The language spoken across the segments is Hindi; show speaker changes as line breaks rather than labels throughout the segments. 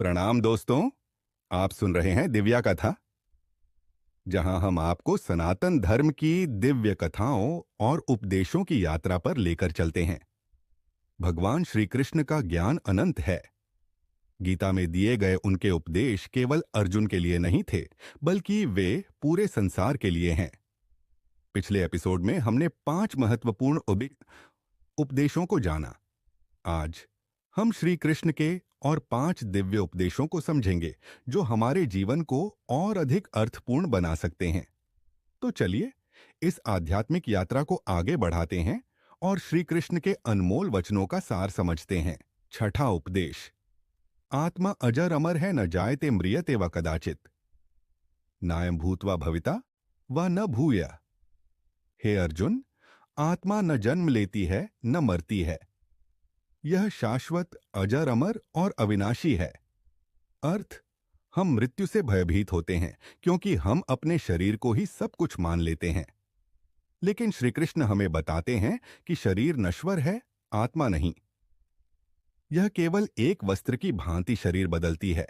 प्रणाम दोस्तों। आप सुन रहे हैं दिव्या कथा, जहां हम आपको सनातन धर्म की दिव्य कथाओं और उपदेशों की यात्रा पर लेकर चलते हैं। भगवान श्री कृष्ण का ज्ञान अनंत है। गीता में दिए गए उनके उपदेश केवल अर्जुन के लिए नहीं थे, बल्कि वे पूरे संसार के लिए हैं। पिछले एपिसोड में हमने 5 महत्वपूर्ण उपदेशों को जाना। आज हम श्री कृष्ण के और 5 दिव्य उपदेशों को समझेंगे, जो हमारे जीवन को और अधिक अर्थपूर्ण बना सकते हैं। तो चलिए इस आध्यात्मिक यात्रा को आगे बढ़ाते हैं और श्री कृष्ण के अनमोल वचनों का सार समझते हैं। छठा उपदेश। आत्मा अजर अमर है, न जायते म्रियते व कदाचित, नायं भूत्वा भविता व न भूय। हे अर्जुन, आत्मा न जन्म लेती है न मरती है। यह शाश्वत, अजर अमर और अविनाशी है। अर्थ, हम मृत्यु से भयभीत होते हैं क्योंकि हम अपने शरीर को ही सब कुछ मान लेते हैं। लेकिन श्री कृष्ण हमें बताते हैं कि शरीर नश्वर है, आत्मा नहीं। यह केवल एक वस्त्र की भांति शरीर बदलती है।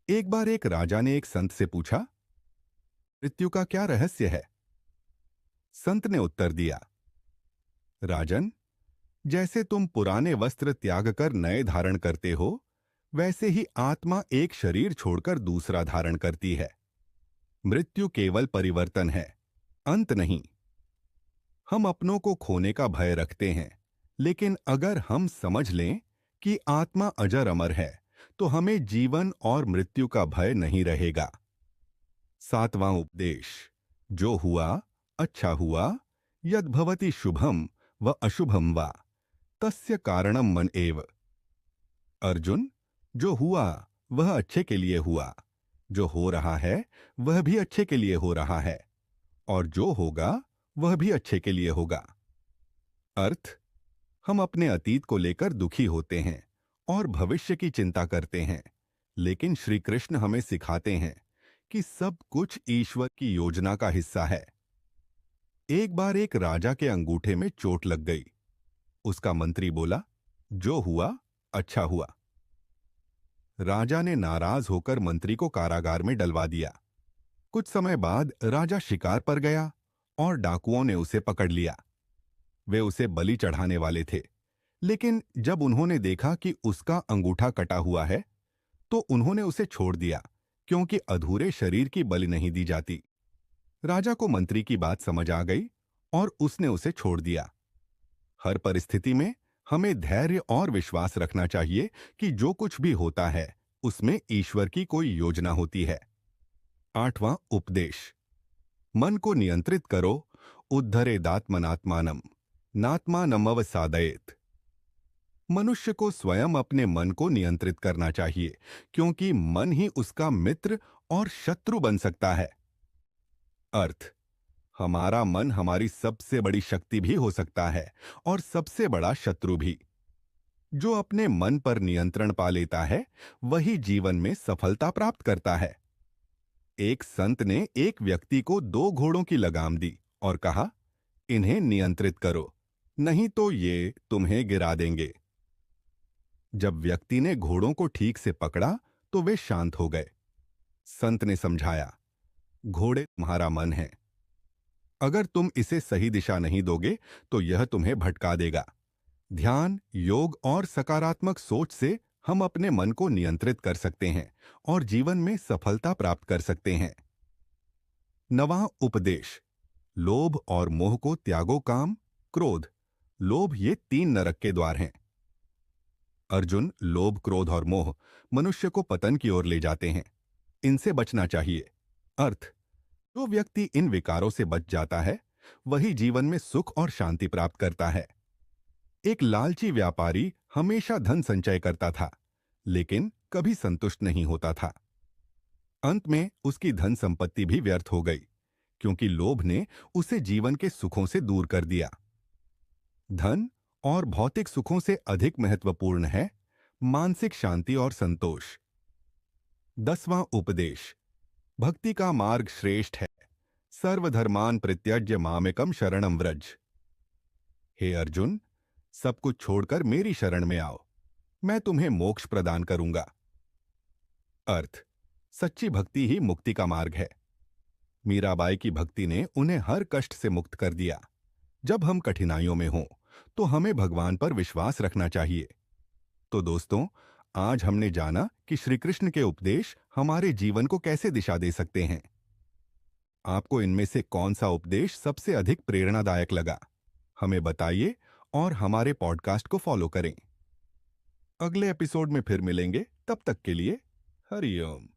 एक बार एक राजा ने एक संत से पूछा, मृत्यु का क्या रहस्य है? संत ने उत्तर दिया, राजन, जैसे तुम पुराने वस्त्र त्याग कर नए धारण करते हो, वैसे ही आत्मा एक शरीर छोड़कर दूसरा धारण करती है। मृत्यु केवल परिवर्तन है, अंत नहीं। हम अपनों को खोने का भय रखते हैं, लेकिन अगर हम समझ लें कि आत्मा अजर अमर है, तो हमें जीवन और मृत्यु का भय नहीं रहेगा। 7वां उपदेश। जो हुआ अच्छा हुआ, यद् भवति शुभम व अशुभम वा, तस्य कारणम मन एव। अर्जुन, जो हुआ वह अच्छे के लिए हुआ, जो हो रहा है वह भी अच्छे के लिए हो रहा है, और जो होगा वह भी अच्छे के लिए होगा। अर्थ, हम अपने अतीत को लेकर दुखी होते हैं और भविष्य की चिंता करते हैं, लेकिन श्री कृष्ण हमें सिखाते हैं कि सब कुछ ईश्वर की योजना का हिस्सा है। एक बार एक राजा के अंगूठे में चोट लग गई। उसका मंत्री बोला, जो हुआ अच्छा हुआ। राजा ने नाराज होकर मंत्री को कारागार में डलवा दिया। कुछ समय बाद राजा शिकार पर गया और डाकुओं ने उसे पकड़ लिया। वे उसे बलि चढ़ाने वाले थे, लेकिन जब उन्होंने देखा कि उसका अंगूठा कटा हुआ है, तो उन्होंने उसे छोड़ दिया, क्योंकि अधूरे शरीर की बलि नहीं दी जाती। राजा को मंत्री की बात समझ आ गई और उसने उसे छोड़ दिया। हर परिस्थिति में हमें धैर्य और विश्वास रखना चाहिए कि जो कुछ भी होता है उसमें ईश्वर की कोई योजना होती है। 8वां उपदेश। मन को नियंत्रित करो, उद्धरेदात्मनात्मानम, नात्मानमवसादयेत। मनुष्य को स्वयं अपने मन को नियंत्रित करना चाहिए, क्योंकि मन ही उसका मित्र और शत्रु बन सकता है। अर्थ, हमारा मन हमारी सबसे बड़ी शक्ति भी हो सकता है और सबसे बड़ा शत्रु भी। जो अपने मन पर नियंत्रण पा लेता है, वही जीवन में सफलता प्राप्त करता है। एक संत ने एक व्यक्ति को 2 घोड़ों की लगाम दी और कहा, इन्हें नियंत्रित करो, नहीं तो ये तुम्हें गिरा देंगे। जब व्यक्ति ने घोड़ों को ठीक से पकड़ा तो वे शांत हो गए। संत ने समझाया, घोड़े तुम्हारा मन है। अगर तुम इसे सही दिशा नहीं दोगे तो यह तुम्हें भटका देगा। ध्यान, योग और सकारात्मक सोच से हम अपने मन को नियंत्रित कर सकते हैं और जीवन में सफलता प्राप्त कर सकते हैं। 9वां उपदेश। लोभ और मोह को त्यागो। काम, क्रोध, लोभ ये 3 नरक के द्वार हैं। अर्जुन, लोभ, क्रोध और मोह मनुष्य को पतन की ओर ले जाते हैं। इनसे बचना चाहिए। अर्थ, जो व्यक्ति इन विकारों से बच जाता है, वही जीवन में सुख और शांति प्राप्त करता है। एक लालची व्यापारी हमेशा धन संचय करता था, लेकिन कभी संतुष्ट नहीं होता था। अंत में उसकी धन संपत्ति भी व्यर्थ हो गई, क्योंकि लोभ ने उसे जीवन के सुखों से दूर कर दिया। धन और भौतिक सुखों से अधिक महत्वपूर्ण है मानसिक शांति और संतोष। 10वां उपदेश। भक्ति का मार्ग श्रेष्ठ है, सर्वधर्मान परित्यज्य मामेकम शरणम व्रज। हे अर्जुन, सब कुछ छोड़कर मेरी शरण में आओ, मैं तुम्हें मोक्ष प्रदान करूंगा। अर्थ, सच्ची भक्ति ही मुक्ति का मार्ग है। मीराबाई की भक्ति ने उन्हें हर कष्ट से मुक्त कर दिया। जब हम कठिनाइयों में हों, तो हमें भगवान पर विश्वास रखना चाहिए। तो दोस्तों, आज हमने जाना कि श्री कृष्ण के उपदेश हमारे जीवन को कैसे दिशा दे सकते हैं। आपको इनमें से कौन सा उपदेश सबसे अधिक प्रेरणादायक लगा? हमें बताइए और हमारे पॉडकास्ट को फॉलो करें। अगले एपिसोड में फिर मिलेंगे, तब तक के लिए हरिओम।